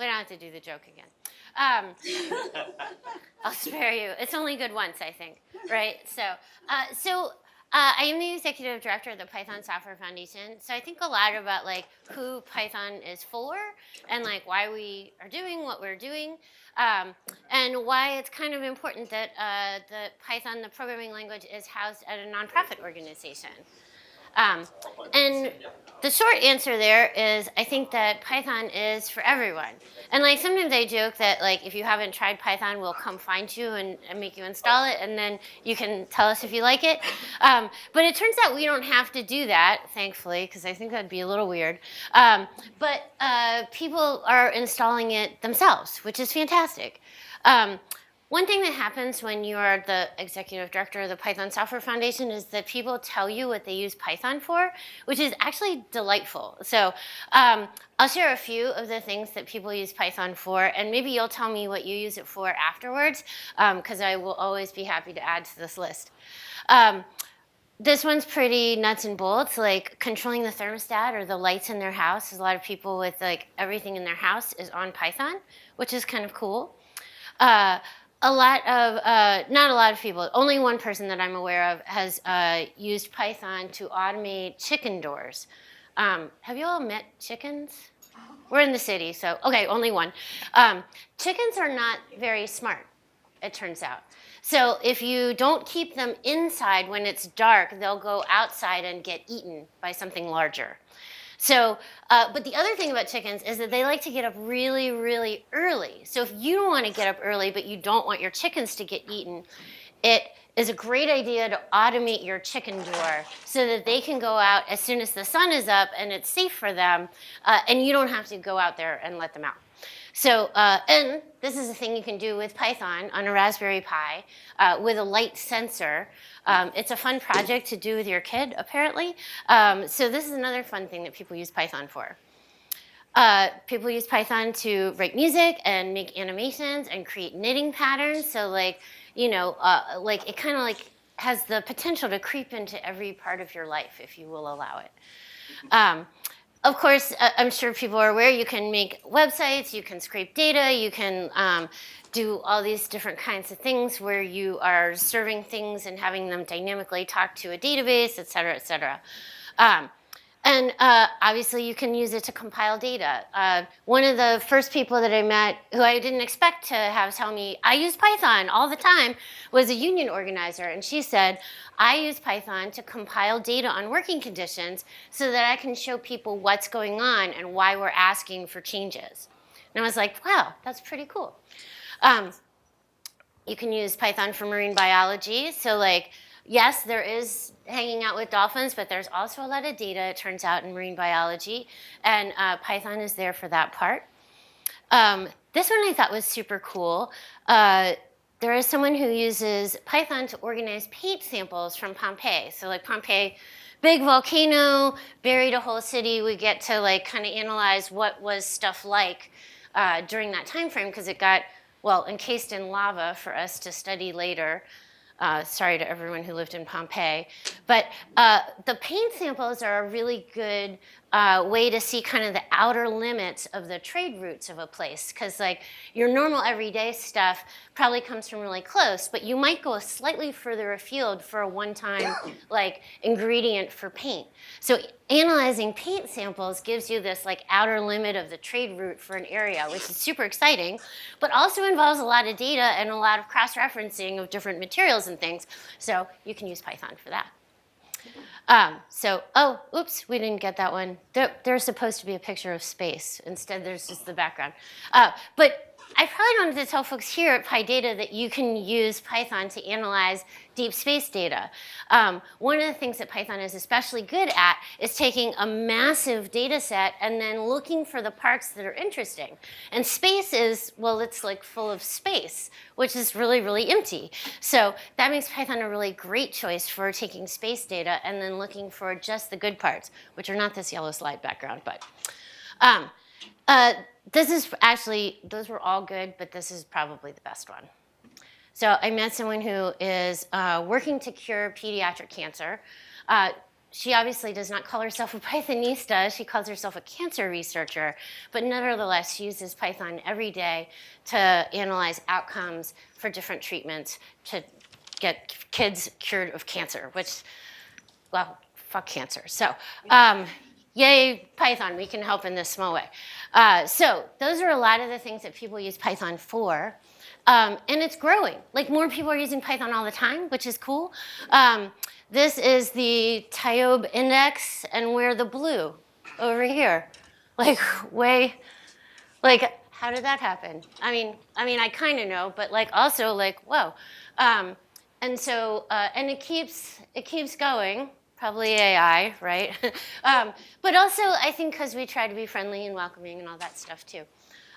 We don't have to do the joke again. I'll spare you. It's only good once, I think, right? I am the executive director of the Python Software Foundation. So I think a lot about like who Python is for and like why we are doing what we're doing, and why it's kind of important that the Python, the programming language, is housed at a nonprofit organization. And the short answer there is I think that Python is for everyone. And like sometimes I joke that like if you haven't tried Python, we'll come find you and make you install it, and then you can tell us if you like it. But it turns out we don't have to do that, thankfully, because I think that'd be a little weird. But people are installing it themselves, which is fantastic. One thing that happens when you are the executive director of the Python Software Foundation is that people tell you what they use Python for, which is actually delightful. So I'll share a few of the things that people use Python for, and maybe you'll tell me what you use it for afterwards, because I will always be happy to add to this list. This one's pretty nuts and bolts, like controlling the thermostat or the lights in their house. A lot of people with like everything in their house is on Python, which is kind of cool. Not a lot of people, only one person that I'm aware of has used Python to automate chicken doors. Have you all met chickens? We're in the city, so, okay, only one. Chickens are not very smart, it turns out. So if you don't keep them inside when it's dark, they'll go outside and get eaten by something larger. So, but the other thing about chickens is that they like to get up really, really early. So if you don't want to get up early, but you don't want your chickens to get eaten, it is a great idea to automate your chicken door so that they can go out as soon as the sun is up and it's safe for them, and you don't have to go out there and let them out. So, and this is a thing you can do with Python on a Raspberry Pi with a light sensor. It's a fun project to do with your kid, apparently. So this is another fun thing that people use Python for. People use Python to write music and make animations and create knitting patterns. So like, you know, like it kind of like has the potential to creep into every part of your life if you will allow it. Of course, I'm sure people are aware you can make websites, you can scrape data, you can do all these different kinds of things where you are serving things and having them dynamically talk to a database, et cetera, et cetera. And obviously, you can use it to compile data. One of the first people that I met who I didn't expect to have tell me, I use Python all the time, was a union organizer. And she said, I use Python to compile data on working conditions so that I can show people what's going on and why we're asking for changes. And I was like, wow, that's pretty cool. You can use Python for marine biology. So like, yes, there is hanging out with dolphins, but there's also a lot of data, it turns out, in marine biology, and Python is there for that part. This one I thought was super cool. There is someone who uses Python to organize paint samples from Pompeii. So like Pompeii, big volcano, buried a whole city. We get to like kind of analyze what was stuff like during that time frame because it got, well, encased in lava for us to study later. Sorry to everyone who lived in Pompeii. But the paint samples are a really good way to see kind of the outer limits of the trade routes of a place. Because like your normal everyday stuff probably comes from really close, but you might go slightly further afield for a one-time like ingredient for paint. So analyzing paint samples gives you this like outer limit of the trade route for an area, which is super exciting, but also involves a lot of data and a lot of cross-referencing of different materials and things. So you can use Python for that. Oh, oops, we didn't get that one. There's supposed to be a picture of space. Instead, there's just the background. But I probably wanted to tell folks here at PyData that you can use Python to analyze deep space data. One of the things that Python is especially good at is taking a massive data set and then looking for the parts that are interesting. And space is, well, it's like full of space, which is really, really empty. So that makes Python a really great choice for taking space data and then looking for just the good parts, which are not this yellow slide background, but. This is actually, those were all good, but this is probably the best one. So I met someone who is working to cure pediatric cancer. she obviously does not call herself a Pythonista. She calls herself a cancer researcher, but nevertheless, she uses Python every day to analyze outcomes for different treatments to get kids cured of cancer, which, well, fuck cancer. So, yay, Python, we can help in this small way. So those are a lot of the things that people use Python for. And it's growing. Like, more people are using Python all the time, which is cool. This is the Tiob index, and we're the blue over here. Like, how did that happen? I mean, I kind of know, but like, also like, whoa. And so, and it keeps going. Probably AI, right? But also, I think because we try to be friendly and welcoming and all that stuff too.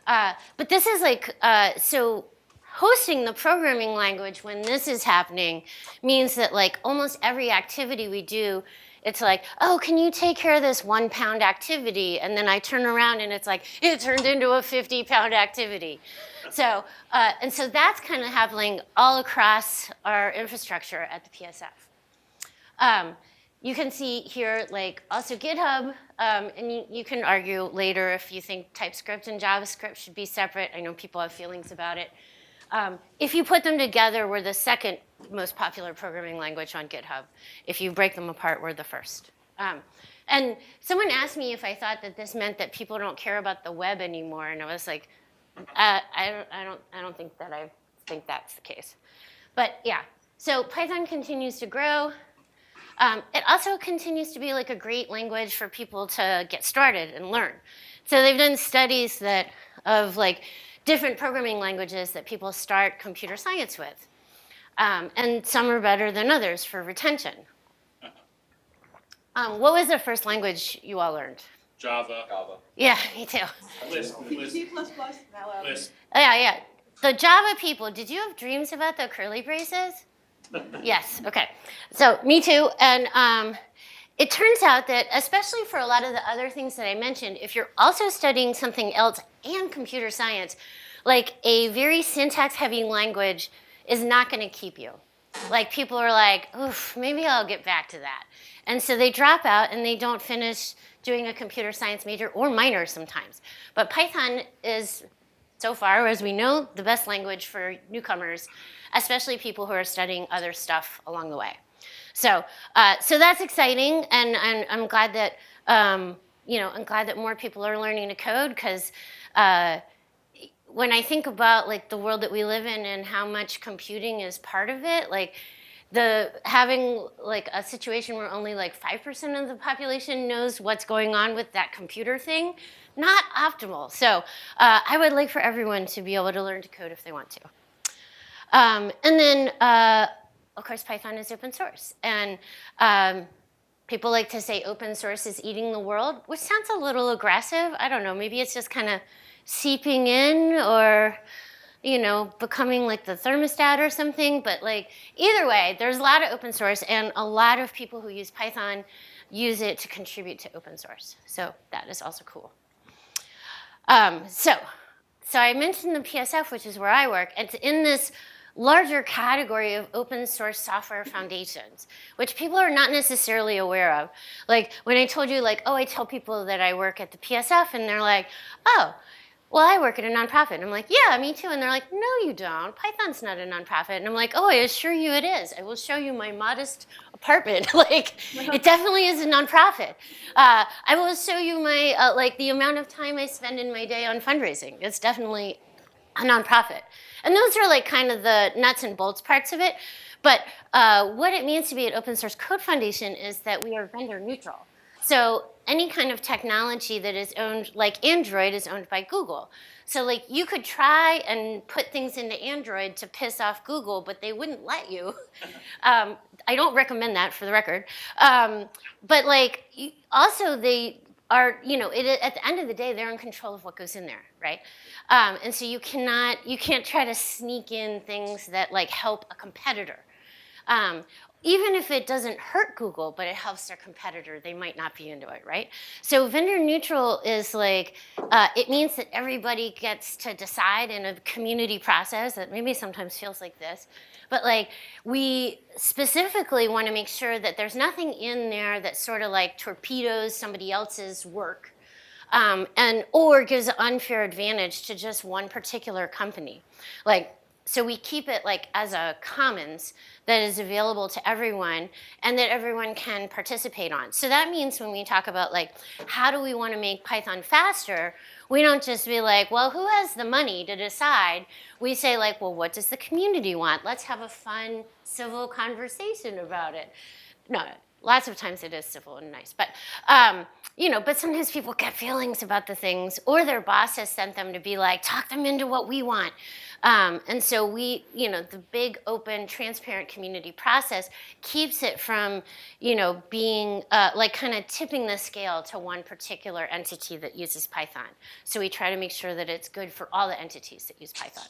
But this is like, so hosting the programming language when this is happening means that like almost every activity we do, it's like, oh, can you take care of this 1 pound activity? And then I turn around and it's like, it turned into a 50-pound activity. So, and so that's kind of happening all across our infrastructure at the PSF. You can see here, like, also GitHub, and you can argue later if you think TypeScript and JavaScript should be separate. I know people have feelings about it. If you put them together, we're the second most popular programming language on GitHub. If you break them apart, we're the first. And someone asked me if I thought that this meant that people don't care about the web anymore, and I was like, I don't think that I think that's the case. But yeah, so Python continues to grow. It also continues to be like a great language for people to get started and learn. So they've done studies of like different programming languages that people start computer science with. And some are better than others for retention. What was the first language you all learned? Java. Yeah, me too. Lisp. C++. Lisp. Yeah. The Java people, did you have dreams about the curly braces? Yes, okay. So me too. And it turns out that, especially for a lot of the other things that I mentioned, if you're also studying something else and computer science, like a very syntax-heavy language is not going to keep you. Like, people are like, oof, maybe I'll get back to that. And so they drop out and they don't finish doing a computer science major or minor sometimes. But Python is, so far as we know, the best language for newcomers, especially people who are studying other stuff along the way. So that's exciting, and I'm glad that I'm glad that more people are learning to code, because when I think about like the world that we live in and how much computing is part of it, like having like a situation where only like 5% of the population knows what's going on with that computer thing, not optimal. So I would like for everyone to be able to learn to code if they want to. And then, of course, Python is open source. And people like to say open source is eating the world, which sounds a little aggressive. I don't know, maybe it's just kind of seeping in, or becoming like the thermostat or something. But like, either way, there's a lot of open source, and a lot of people who use Python use it to contribute to open source. So that is also cool. So I mentioned the PSF, which is where I work. It's in this larger category of open source software foundations, which people are not necessarily aware of. Like, when I told you, like, oh, I tell people that I work at the PSF, and they're like, oh, well, I work at a nonprofit. And I'm like, yeah, me too. And they're like, no, you don't. Python's not a nonprofit. And I'm like, oh, I assure you it is. I will show you my modest apartment. Like, it definitely is a nonprofit. I will show you my, like, the amount of time I spend in my day on fundraising. It's definitely a nonprofit. And those are like kind of the nuts and bolts parts of it. But what it means to be an open source code foundation is that we are vendor neutral. So any kind of technology that is owned, like Android, is owned by Google. So like, you could try and put things into Android to piss off Google, but they wouldn't let you. I don't recommend that, for the record. But like, also they are, at the end of the day, they're in control of what goes in there, right? And so you can't try to sneak in things that like help a competitor. even if it doesn't hurt Google, but it helps their competitor, they might not be into it, right? So vendor neutral is like, it means that everybody gets to decide in a community process that maybe sometimes feels like this, but like we specifically want to make sure that there's nothing in there that sort of like torpedoes somebody else's work. Or gives an unfair advantage to just one particular company. Like, so we keep it like as a commons that is available to everyone and that everyone can participate on. So that means when we talk about like, how do we want to make Python faster, we don't just be like, well, who has the money to decide? We say like, well, what does the community want? Let's have a fun, civil conversation about it. No, lots of times it is civil and nice, but but sometimes people get feelings about the things, or their boss has sent them to be like, talk them into what we want. And so we, the big, open, transparent community process keeps it from, being like kind of tipping the scale to one particular entity that uses Python. So we try to make sure that it's good for all the entities that use Python.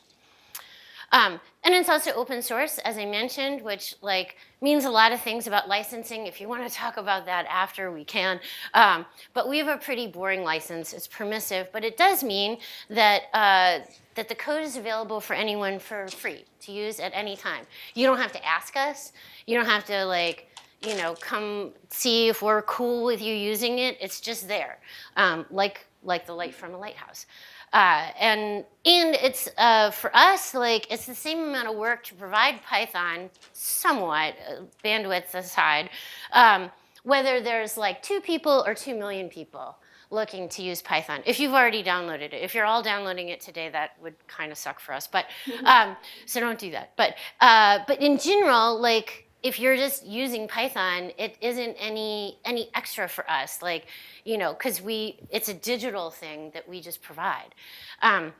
And it's also open source, as I mentioned, which like means a lot of things about licensing. If you want to talk about that after, we can. But we have a pretty boring license. It's permissive, but it does mean that that the code is available for anyone for free to use at any time. You don't have to ask us. You don't have to like, come see if we're cool with you using it. It's just there, like the light from a lighthouse. And it's for us, like it's the same amount of work to provide Python, somewhat bandwidth aside, whether there's like 2 people or 2 million people looking to use Python. If you've already downloaded it, if you're all downloading it today, that would kind of suck for us. But so don't do that. But in general, like if you're just using Python, it isn't any extra for us. Like because it's a digital thing that we just provide. And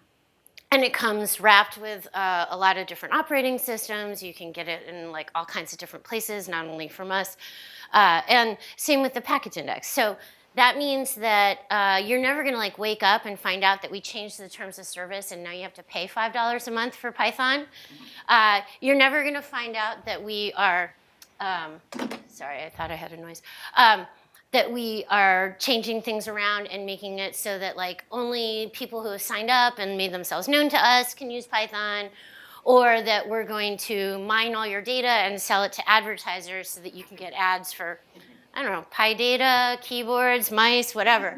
it comes wrapped with a lot of different operating systems. You can get it in like all kinds of different places, not only from us. And same with the package index. So that means that you're never going to like wake up and find out that we changed the terms of service and now you have to pay $5 a month for Python. You're never going to find out that we are, sorry, I thought I had a noise. That we are changing things around and making it so that like only people who have signed up and made themselves known to us can use Python, or that we're going to mine all your data and sell it to advertisers so that you can get ads for, I don't know, PyData, keyboards, mice, whatever.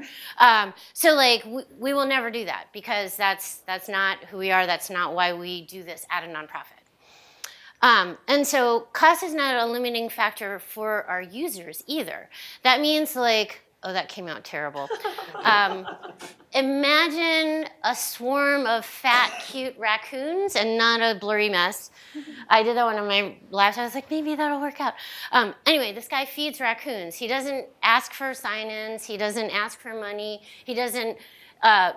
So like we will never do that because that's not who we are. That's not why we do this at a nonprofit. And so cost is not a limiting factor for our users either. That means like, oh, that came out terrible. Imagine a swarm of fat, cute raccoons and not a blurry mess. I did that one on my laptop. I was like, maybe that'll work out. Anyway, this guy feeds raccoons. He doesn't ask for sign-ins. He doesn't ask for money. He doesn't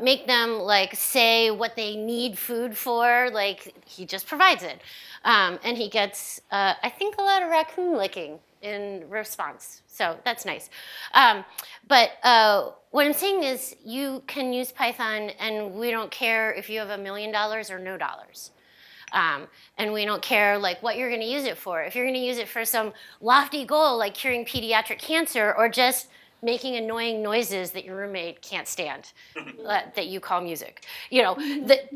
make them like say what they need food for. Like he just provides it. And he gets, I think, a lot of raccoon licking in response. So that's nice. But what I'm saying is you can use Python and we don't care if you have $1 million or no dollars. And we don't care like what you're going to use it for. If you're going to use it for some lofty goal like curing pediatric cancer or just making annoying noises that your roommate can't stand, that you call music.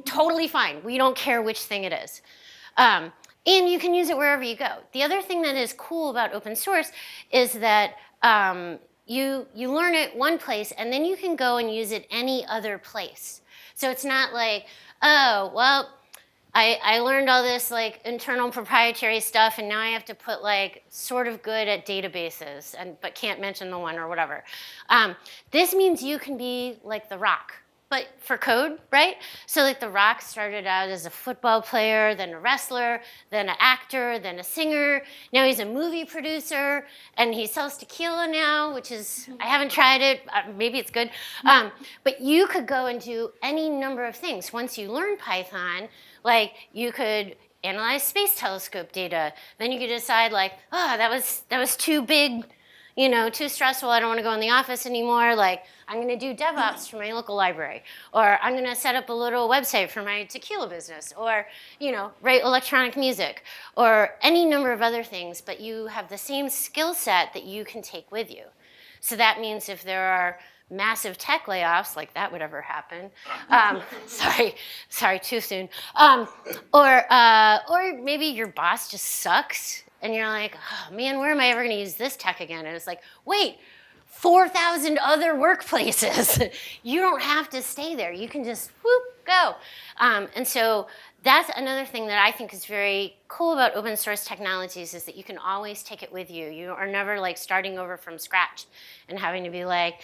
Totally fine. We don't care which thing it is. And you can use it wherever you go. The other thing that is cool about open source is that you learn it one place and then you can go and use it any other place. So it's not like, oh, well, I learned all this like internal proprietary stuff and now I have to put like sort of good at databases but can't mention the one or whatever. This means you can be like The Rock, but for code, right? So like The Rock started out as a football player, then a wrestler, then an actor, then a singer. Now he's a movie producer and he sells tequila now, which is, I haven't tried it, maybe it's good. But you could go and do any number of things. Once you learn Python, like you could analyze space telescope data. Then you could decide like, oh, that was too big, too stressful, I don't want to go in the office anymore. Like, I'm going to do DevOps for my local library, or I'm going to set up a little website for my tequila business, or, write electronic music, or any number of other things, but you have the same skill set that you can take with you. So that means if there are massive tech layoffs, like that would ever happen. Sorry, too soon. Or maybe your boss just sucks, and you're like, oh man, where am I ever going to use this tech again? And it's like, wait, 4,000 other workplaces. You don't have to stay there. You can just go. And so that's another thing that I think is very cool about open source technologies, is that you can always take it with you. You are never like starting over from scratch and having to be like,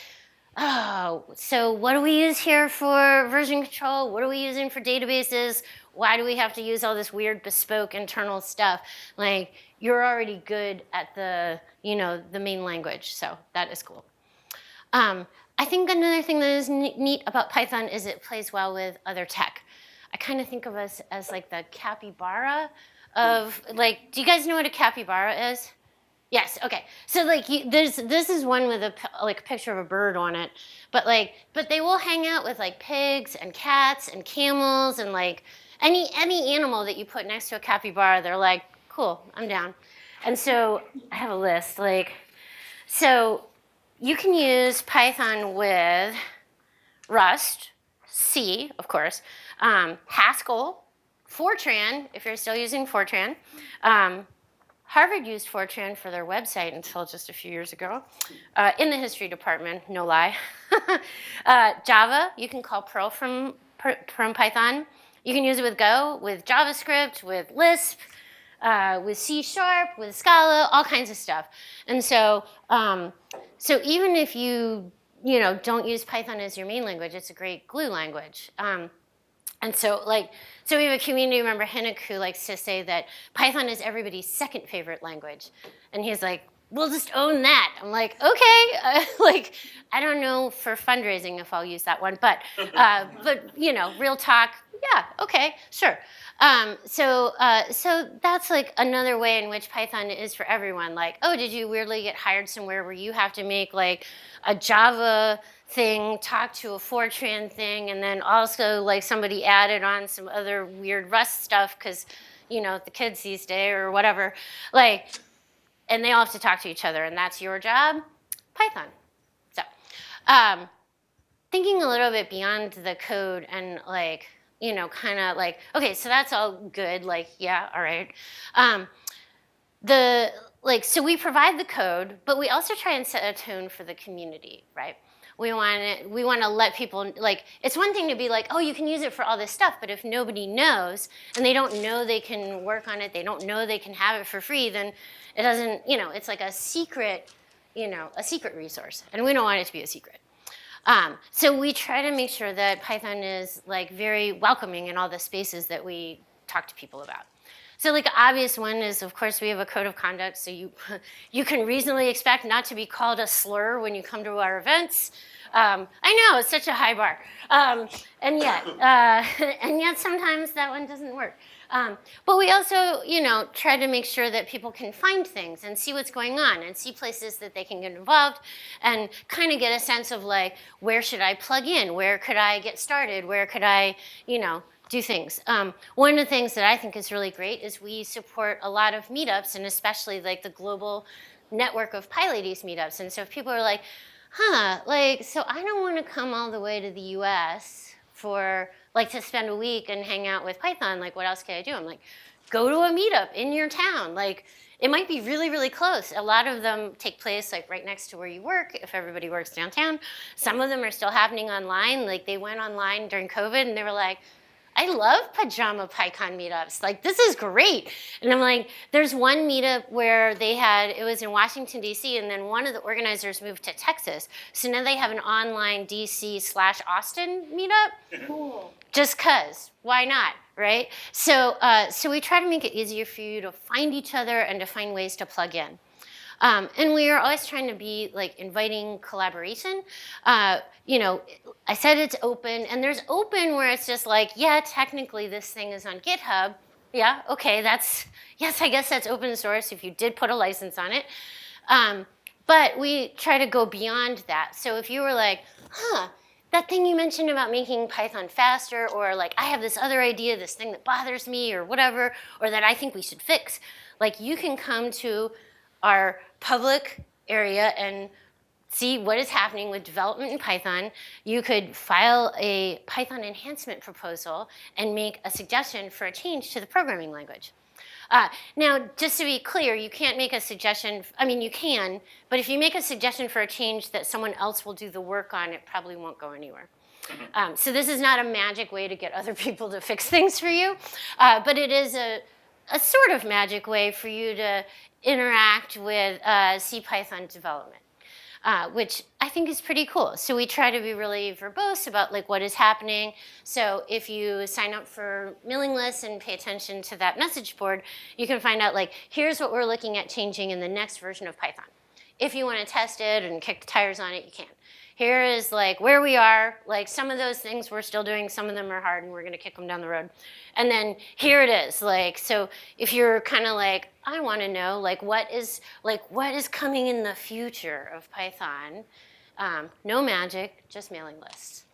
oh, so what do we use here for version control? What are we using for databases? Why do we have to use all this weird bespoke internal stuff? Like, you're already good at the main language, so that is cool. I think another thing that is neat about Python is it plays well with other tech. I kind of think of us as like the capybara of, like, do you guys know what a capybara is? Yes. Okay. So like, this is one with a picture of a bird on it, but they will hang out with like pigs and cats and camels and like any animal that you put next to a capybara. They're like, cool, I'm down. And so I have a list. So you can use Python with Rust, C, of course, Haskell, Fortran, if you're still using Fortran. Harvard used Fortran for their website until just a few years ago, in the history department, no lie. Java, you can call Perl from Python. You can use it with Go, with JavaScript, with Lisp, with C#, with Scala, all kinds of stuff. And so, so even if you don't use Python as your main language, it's a great glue language. And so, so we have a community member, Hinnock, who likes to say that Python is everybody's second favorite language. And he's like, we'll just own that. I'm like, okay. I don't know for fundraising if I'll use that one, but real talk, yeah, okay, sure. So that's like another way in which Python is for everyone. Like, oh, did you weirdly get hired somewhere where you have to make like a Java thing talk to a Fortran thing, and then also like somebody added on some other weird Rust stuff because the kids these days or whatever, and they all have to talk to each other, and that's your job? Python. So thinking a little bit beyond the code and kind of okay, so that's all good, yeah, all right. So we provide the code, but we also try and set a tone for the community, right? We want to let people, it's one thing to be like, oh, you can use it for all this stuff, but if nobody knows and they don't know they can work on it, they don't know they can have it for free, then it doesn't, it's like a secret resource, and we don't want it to be a secret. So we try to make sure that Python is very welcoming in all the spaces that we talk to people about. So obvious one is, of course, we have a code of conduct, so you can reasonably expect not to be called a slur when you come to our events. I know, it's such a high bar. And yet sometimes that one doesn't work. But we also, try to make sure that people can find things and see what's going on and see places that they can get involved and kind of get a sense of where should I plug in? Where could I get started? Where could I, do things? One of the things that I think is really great is we support a lot of meetups, and especially the global network of PyLadies meetups. And so if people are like, so I don't want to come all the way to the US for to spend a week and hang out with Python, what else can I do? I'm like, go to a meetup in your town. It might be really, really close. A lot of them take place right next to where you work, if everybody works downtown. Some of them are still happening online. They went online during COVID and they were like, I love pajama PyCon meetups. This is great. And I'm like, there's one meetup where it was in Washington, D.C., and then one of the organizers moved to Texas. So now they have an online DC/Austin meetup. Cool. Just 'cause. Why not, right? So we try to make it easier for you to find each other and to find ways to plug in. And we are always trying to be inviting collaboration. I said it's open, and there's open where it's just yeah, technically this thing is on GitHub. Yeah, okay, yes, I guess that's open source if you did put a license on it. But we try to go beyond that. So if you were like, that thing you mentioned about making Python faster, or like, I have this other idea, this thing that bothers me, or whatever, or that I think we should fix, like, you can come to our public area and see what is happening with development in Python. You could file a Python enhancement proposal and make a suggestion for a change to the programming language. Now, just to be clear, you can't make a suggestion. I mean, you can, but if you make a suggestion for a change that someone else will do the work on, it probably won't go anywhere. So this is not a magic way to get other people to fix things for you, but it is a sort of magic way for you to interact with CPython development. Which I think is pretty cool. So we try to be really verbose about like what is happening. So if you sign up for mailing lists and pay attention to that message board, you can find out like, here's what we're looking at changing in the next version of Python. If you want to test it and kick the tires on it, you can. Here is like where we are, like some of those things we're still doing, some of them are hard and we're gonna kick them down the road. And then here it is, like, so if you're kind of like, I wanna know like what is coming in the future of Python, no magic, just mailing lists.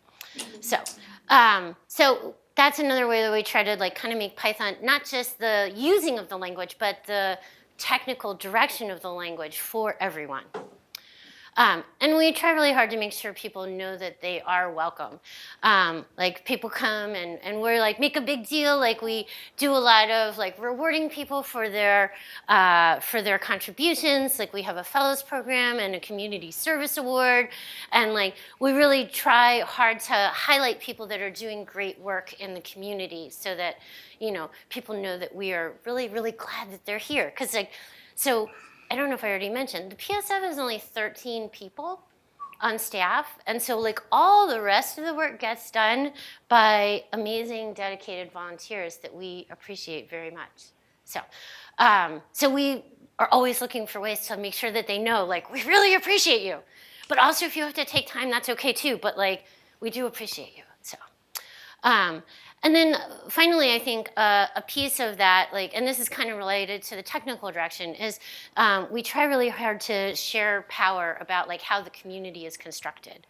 So that's another way that we try to like kind of make Python not just the using of the language, but the technical direction of the language for everyone. And we try really hard to make sure people know that they are welcome. Like people come and we're like, make a big deal. Like we do a lot of like rewarding people for their contributions. Like we have a fellows program and a community service award. And like we really try hard to highlight people that are doing great work in the community so that, you know, people know that we are really, really glad that they're here. Because like, so I don't know if I already mentioned, the PSF is only 13 people on staff. And so like all the rest of the work gets done by amazing, dedicated volunteers that we appreciate very much. So, so we are always looking for ways to make sure that they know, like, we really appreciate you. But also if you have to take time, that's okay too. But like, we do appreciate you, so. And then finally, I think a piece of that, like, and this is kind of related to the technical direction, is we try really hard to share power about like how the community is constructed.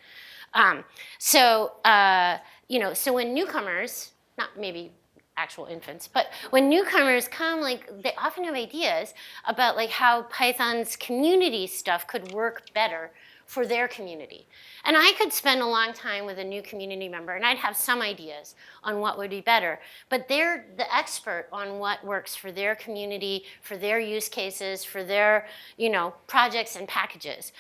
So when newcomers, not maybe actual infants, but when newcomers come, like they often have ideas about like how Python's community stuff could work better for their community. And I could spend a long time with a new community member and I'd have some ideas on what would be better, but they're the expert on what works for their community, for their use cases, for their, you know, projects and packages.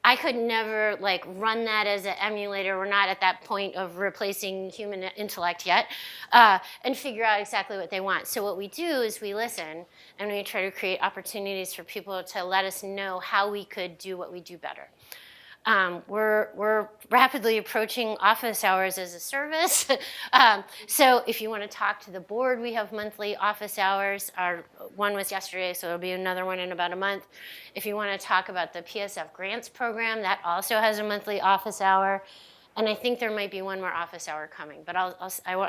I could never like run that as an emulator. We're not at that point of replacing human intellect yet, and figure out exactly what they want. So what we do is we listen and we try to create opportunities for people to let us know how we could do what we do better. We're rapidly approaching office hours as a service. So if you want to talk to the board, we have monthly office hours. Our one was yesterday, so there'll be another one in about a month. If you want to talk about the PSF grants program, that also has a monthly office hour. And I think there might be one more office hour coming, but I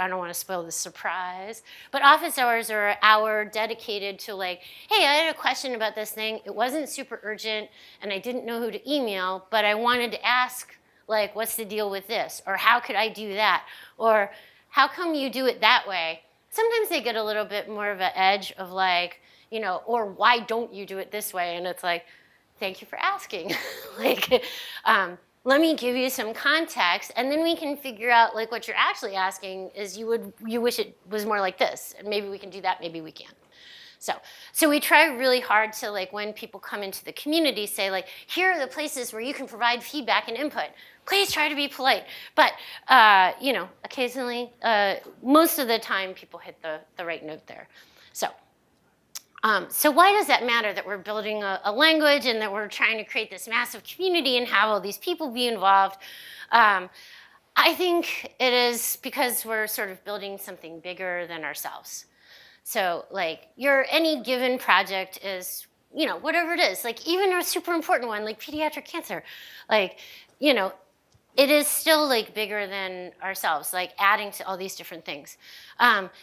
don't want to spoil the surprise. But office hours are an hour dedicated to like, hey, I had a question about this thing. It wasn't super urgent, and I didn't know who to email, but I wanted to ask, like, what's the deal with this? Or how could I do that? Or how come you do it that way? Sometimes they get a little bit more of an edge of like, you know, or why don't you do it this way? And it's like, thank you for asking. Like, let me give you some context, and then we can figure out like what you're actually asking is you wish it was more like this, and maybe we can do that, maybe we can't. So we try really hard to like when people come into the community say like, here are the places where you can provide feedback and input. Please try to be polite. But you know, occasionally, most of the time, people hit the right note there. So why does that matter that we're building a language and that we're trying to create this massive community and have all these people be involved? I think it is because we're sort of building something bigger than ourselves. So like any given project is, you know, whatever it is, like even a super important one like pediatric cancer, like, you know, it is still like bigger than ourselves, like adding to all these different things.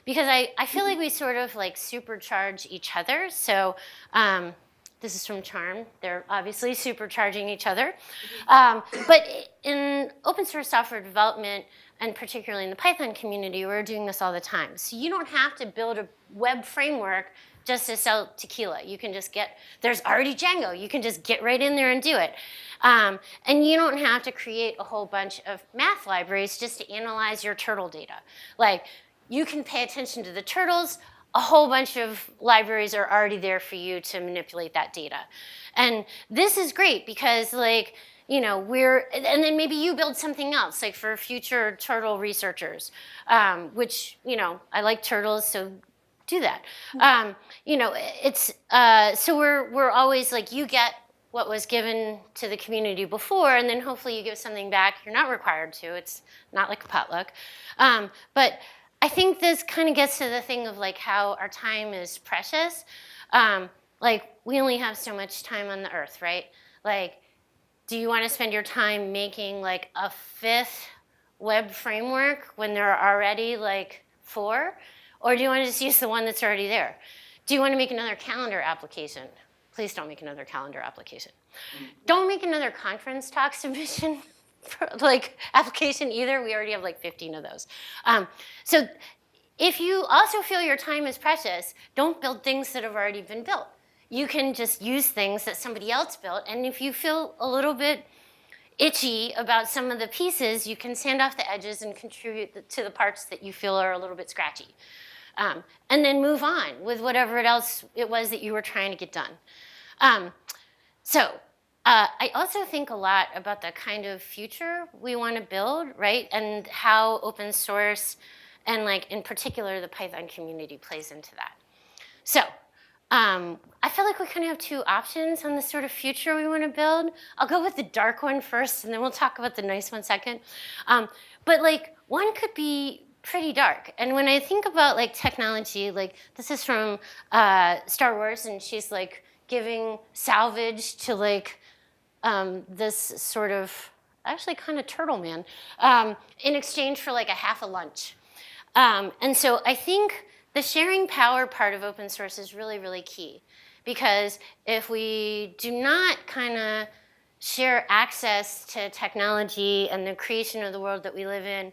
Because I feel like we sort of like supercharge each other. So This is from Charm. They're obviously supercharging each other. But in open source software development, and particularly in the Python community, we're doing this all the time. So you don't have to build a web framework just to sell tequila. You can just there's already Django. You can just get right in there and do it. And you don't have to create a whole bunch of math libraries just to analyze your turtle data. Like, you can pay attention to the turtles. A whole bunch of libraries are already there for you to manipulate that data. And this is great because, like, and then maybe you build something else, like for future turtle researchers, which, I like turtles, so do that. So we're always like, you get what was given to the community before, and then hopefully you give something back. You're not required to. It's not like a potluck. But I think this kind of gets to the thing of like how our time is precious. Like, we only have so much time on the earth, right? Like, do you want to spend your time making like a 5th web framework when there are already like 4? Or do you want to just use the one that's already there? Do you want to make another calendar application? Please don't make another calendar application. Don't make another conference talk submission application either. We already have like 15 of those. So if you also feel your time is precious, don't build things that have already been built. You can just use things that somebody else built, and if you feel a little bit itchy about some of the pieces, you can sand off the edges and contribute to the parts that you feel are a little bit scratchy. And then move on with whatever else it was that you were trying to get done. I also think a lot about the kind of future we want to build, right? And how open source and, like, in particular, the Python community plays into that. So I feel like we kind of have 2 options on the sort of future we want to build. I'll go with the dark one first, and then we'll talk about the nice one second. But, like, one could be pretty dark. And when I think about, like, technology, like, this is from Star Wars, and she's, like, giving salvage to, like, this sort of, actually kind of turtle man, in exchange for, like, a half a lunch. And so I think the sharing power part of open source is really, really key. Because if we do not kind of share access to technology and the creation of the world that we live in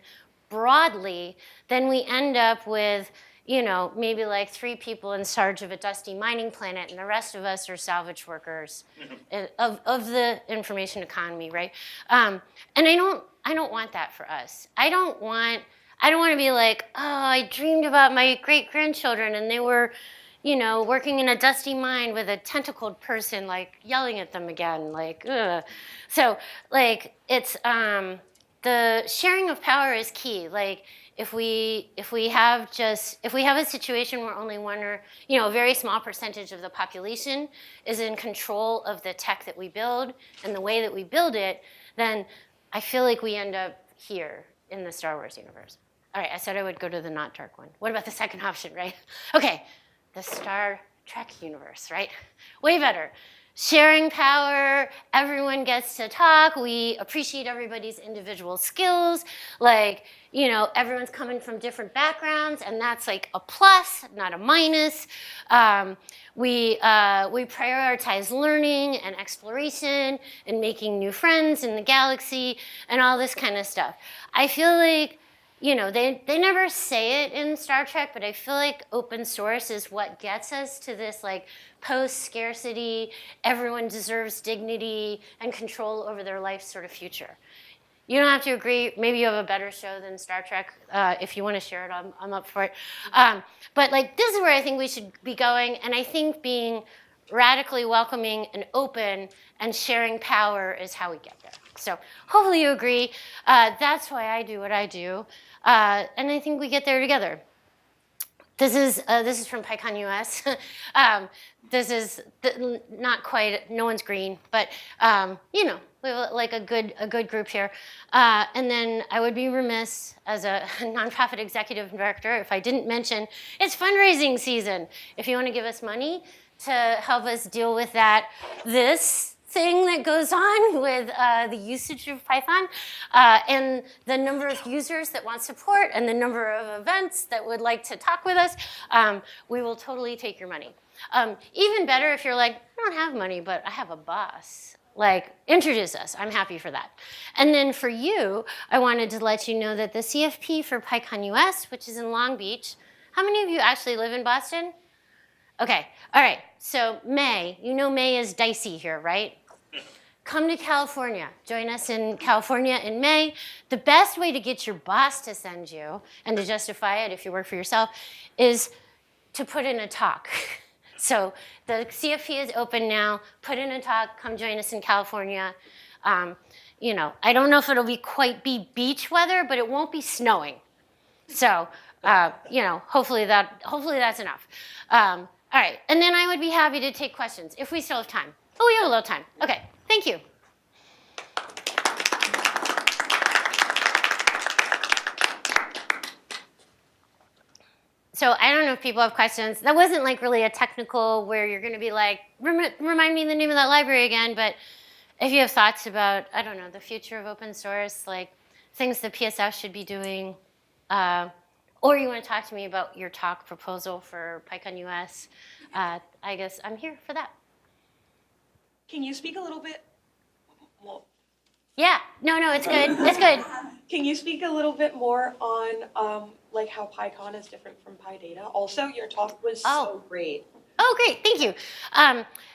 broadly, then we end up with, maybe like 3 people in charge of a dusty mining planet, and the rest of us are salvage workers of the information economy, right? And I don't want that for us. I don't want to be like, oh, I dreamed about my great-grandchildren, and they were, working in a dusty mine with a tentacled person, like, yelling at them again, like, ugh. So, like, it's, the sharing of power is key. Like, if we have a situation where only one or, a very small percentage of the population is in control of the tech that we build and the way that we build it, then I feel like we end up here in the Star Wars universe. All right, I said I would go to the not dark one. What about the second option, right? Okay, the Star Trek universe, right? Way better. Sharing power, everyone gets to talk, we appreciate everybody's individual skills, like, everyone's coming from different backgrounds, and that's like a plus, not a minus. We prioritize learning and exploration and making new friends in the galaxy and all this kind of stuff. I feel like, they never say it in Star Trek, but I feel like open source is what gets us to this, like, post-scarcity, everyone deserves dignity and control over their life sort of future. You don't have to agree. Maybe you have a better show than Star Trek. If you want to share it, I'm up for it. But, like, this is where I think we should be going, and I think being radically welcoming and open and sharing power is how we get there. So hopefully you agree. That's why I do what I do. And I think we get there together. This is from PyCon US. This is not quite, no one's green, but we have like a good group here. And then I would be remiss as a nonprofit executive director if I didn't mention it's fundraising season. If you want to give us money to help us deal with this thing that goes on with the usage of Python and the number of users that want support and the number of events that would like to talk with us, we will totally take your money. Even better if you're like, I don't have money, but I have a boss. Like, introduce us. I'm happy for that. And then for you, I wanted to let you know that the CFP for PyCon US, which is in Long Beach, how many of you actually live in Boston? Okay, all right. So May, you know May is dicey here, right? Come to California. Join us in California in May. The best way to get your boss to send you and to justify it if you work for yourself is to put in a talk. So the CFP is open now. Put in a talk. Come join us in California. I don't know if it'll be beach weather, but it won't be snowing. So, hopefully that's enough. All right, and then I would be happy to take questions if we still have time. Oh, we have a little time. Okay, thank you. So I don't know if people have questions. That wasn't like really a technical where you're going to be like, remind me the name of that library again. But if you have thoughts about, I don't know, the future of open source, like things the PSF should be doing, or you want to talk to me about your talk proposal for PyCon US, I guess I'm here for that. Can you speak a little bit more? Yeah, no, it's good. It's good. Can you speak a little bit more on like how PyCon is different from PyData? Also, your talk was so great. Oh, great, thank you.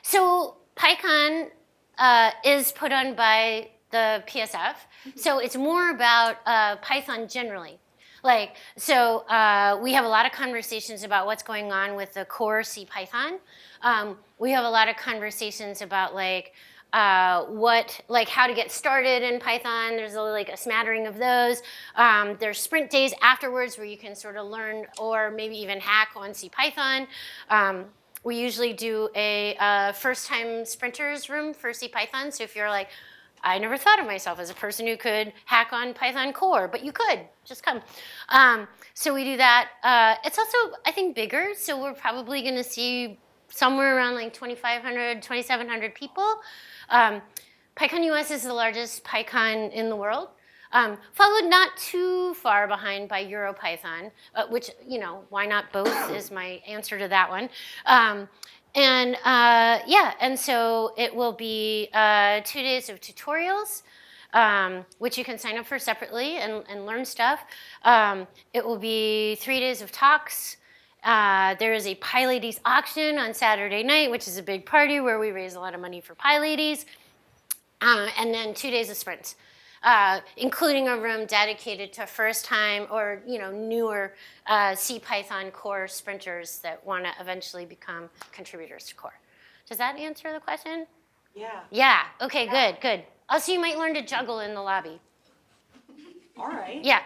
So PyCon is put on by the PSF, so it's more about Python generally. So we have a lot of conversations about what's going on with the core C Python. We have a lot of conversations about how to get started in Python. There's a smattering of those. There's sprint days afterwards where you can sort of learn or maybe even hack on C Python. We usually do a first-time sprinters room for C Python. So if you're like, I never thought of myself as a person who could hack on Python core, but you could, just come. So we do that. It's also, I think, bigger. So we're probably going to see somewhere around 2,500, 2,700 people. PyCon US is the largest PyCon in the world, followed not too far behind by EuroPython, which, why not both is my answer to that one. And so it will be 2 days of tutorials, which you can sign up for separately and learn stuff. It will be 3 days of talks. There is a PyLadies auction on Saturday night, which is a big party where we raise a lot of money for PyLadies. And then 2 days of sprints, including a room dedicated to first-time or newer C Python core sprinters that want to eventually become contributors to core. Does that answer the question? Yeah. Yeah. Okay. Yeah. Good. Also, you might learn to juggle in the lobby. All right. Yeah.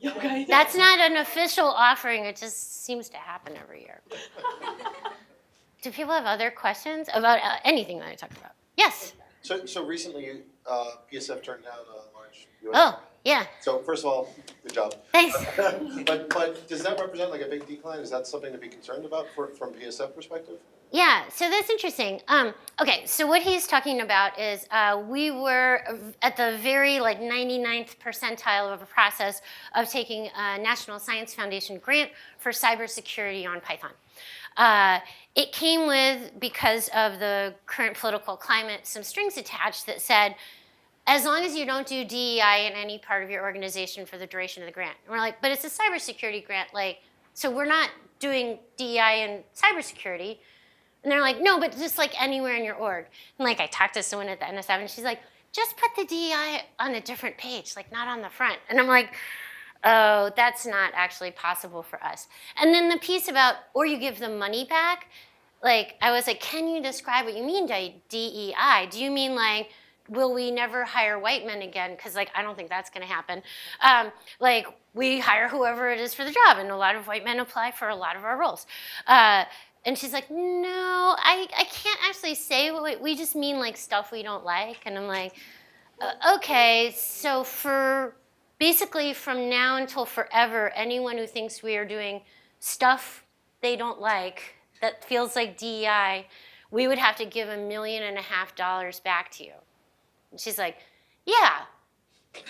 Okay. That's not an official offering. It just seems to happen every year. Do people have other questions about anything that I talked about? Yes. So recently, PSF turned down a large US. Oh, yeah. So first of all, good job. Thanks. But does that represent a big decline? Is that something to be concerned about from PSF perspective? Yeah, so that's interesting. Okay, so what he's talking about is we were at the very 99th percentile of a process of taking a National Science Foundation grant for cybersecurity on Python. It came with, because of the current political climate, some strings attached that said, as long as you don't do DEI in any part of your organization for the duration of the grant. And we're like, but it's a cybersecurity grant, so we're not doing DEI in cybersecurity. And they're like, no, but just anywhere in your org. And I talked to someone at the NSF and she's like, just put the DEI on a different page, not on the front. And I'm like, oh, that's not actually possible for us. And then the piece about, or you give the money back, I was like, can you describe what you mean by DEI? Do you mean will we never hire white men again? Because I don't think that's going to happen. We hire whoever it is for the job, and a lot of white men apply for a lot of our roles. And she's like, no, I can't actually say what we just mean stuff we don't like. And I'm like, okay, so for basically from now until forever, anyone who thinks we are doing stuff they don't like that feels like DEI, we would have to give $1.5 million back to you. And she's like, yeah.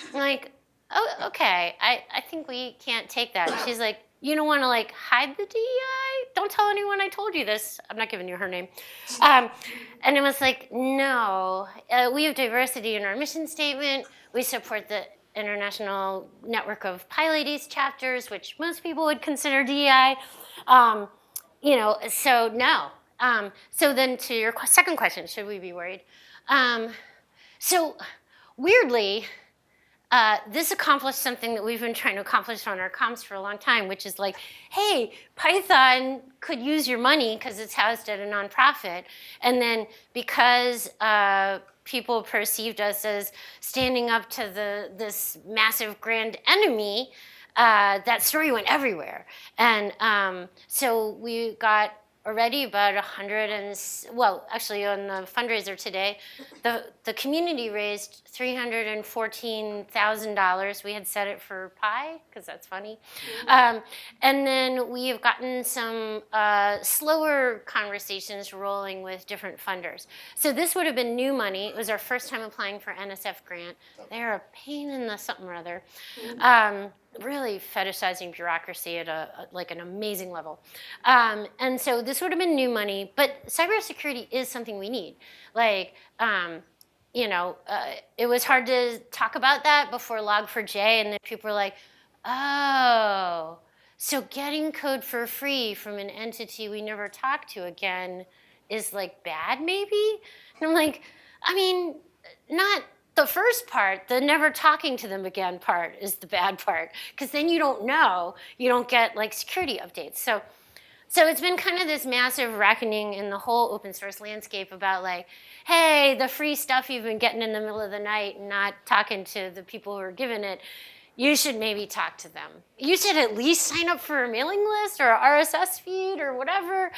I'm like, oh, okay, I think we can't take that. And she's like, you don't want to hide the DEI? don't tell anyone I told you this. I'm not giving you her name. And it was like, no, we have diversity in our mission statement. We support the International Network of PyLadies chapters, which most people would consider DEI. So no. So then to your second question, should we be worried? So weirdly, this accomplished something that we've been trying to accomplish on our comms for a long time, which is like, hey, Python could use your money because it's housed at a nonprofit. And then because people perceived us as standing up to this massive grand enemy, that story went everywhere. And so we got already about 100 and, well, actually on the fundraiser today, the community raised $314,000. We had set it for Pi, because that's funny. And then we have gotten some slower conversations rolling with different funders. So this would have been new money. It was our first time applying for NSF grant. They're a pain in the something or other. Really fetishizing bureaucracy at like an amazing level. And so this would have been new money, but cybersecurity is something we need. Like, it was hard to talk about that before Log4j, and then people were like, oh, so getting code for free from an entity we never talk to again is like bad maybe? And I'm like, I mean, not the first part, the never talking to them again part is the bad part, because then you don't know, you don't get like security updates. So it's been kind of this massive reckoning in the whole open source landscape about like, hey, the free stuff you've been getting in the middle of the night and not talking to the people who are giving it, you should maybe talk to them. You should at least sign up for a mailing list or a RSS feed or whatever.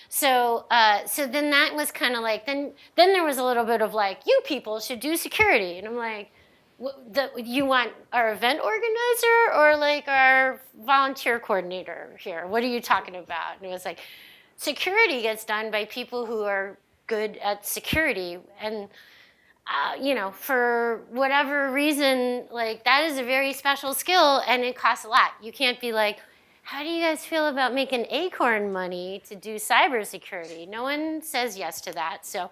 So then that was kind of like, then there was a little bit of like, you people should do security. And I'm like, you want our event organizer or like our volunteer coordinator here? What are you talking about? And it was like, security gets done by people who are good at security. And for whatever reason, like that is a very special skill and it costs a lot. You can't be like, how do you guys feel about making Acorn money to do cybersecurity? No one says yes to that. So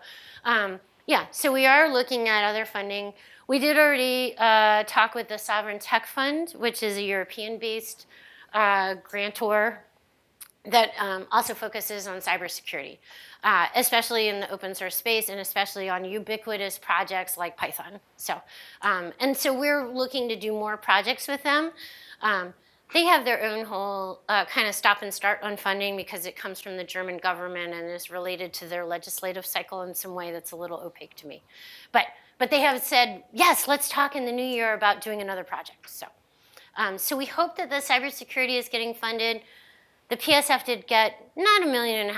so we are looking at other funding. We did already talk with the Sovereign Tech Fund, which is a European-based grantor that also focuses on cybersecurity, especially in the open source space and especially on ubiquitous projects like Python. So we're looking to do more projects with them. They have their own whole kind of stop and start on funding because it comes from the German government and is related to their legislative cycle in some way that's a little opaque to me. But they have said, yes, let's talk in the new year about doing another project. So we hope that the cybersecurity is getting funded. The PSF did get not $1.5 million,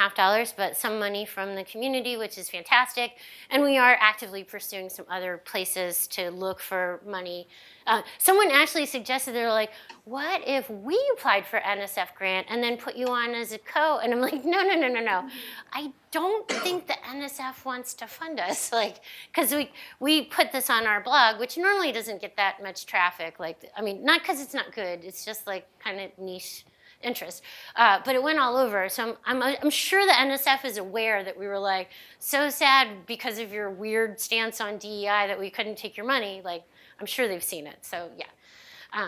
but some money from the community, which is fantastic. And we are actively pursuing some other places to look for money. Someone actually suggested, they're like, what if we applied for NSF grant and then put you on as a co? And I'm like, no. I don't think the NSF wants to fund us. Like, because we put this on our blog, which normally doesn't get that much traffic. Like, I mean, not because it's not good. It's just like kind of niche interest, but it went all over. So I'm sure the NSF is aware that we were like so sad because of your weird stance on DEI that we couldn't take your money. Like I'm sure they've seen it. So yeah,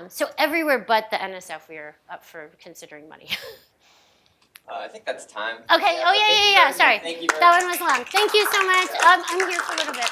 so everywhere but the NSF we are up for considering money. I think that's time. Okay. Yeah. Sorry, Thank you that one was long. Thank you so much. I'm here for a little bit.